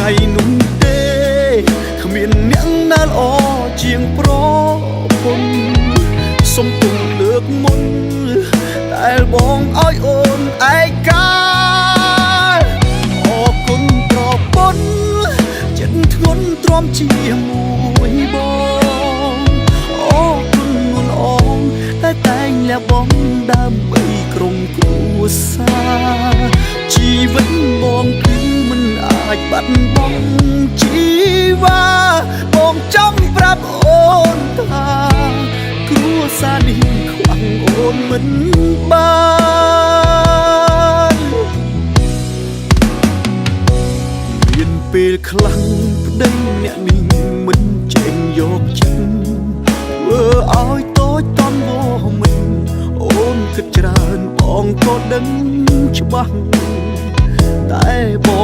ថ្ងៃនោះទេគ្មានអ្នកណាល្អជាងប្រពន្ធសុំទុំលើកមុនតែបងឲ្យអូនឯកាអរគុណប្រពន្ធចិត្តធ្ងន់ទ្រាំជាមួយបងអរគុណនួនអងតែតែងលះបង់ដើម្បីក្រុមគ្រួសារជីវិតបងគឺមិនអាចបាត់បង់ជីវ៉ាបងចង់ប្រាប់អូនថាគ្រួសារនេះខ្វះអូនមិនបានមានពេលខ្លាំងប្តីអ្នកនេះមិនចេញយកចិត្តធ្វើឲ្យតូចតន់វមិនអូនគិតច្រើនបងក៏ដឹងច្បាស់តែបង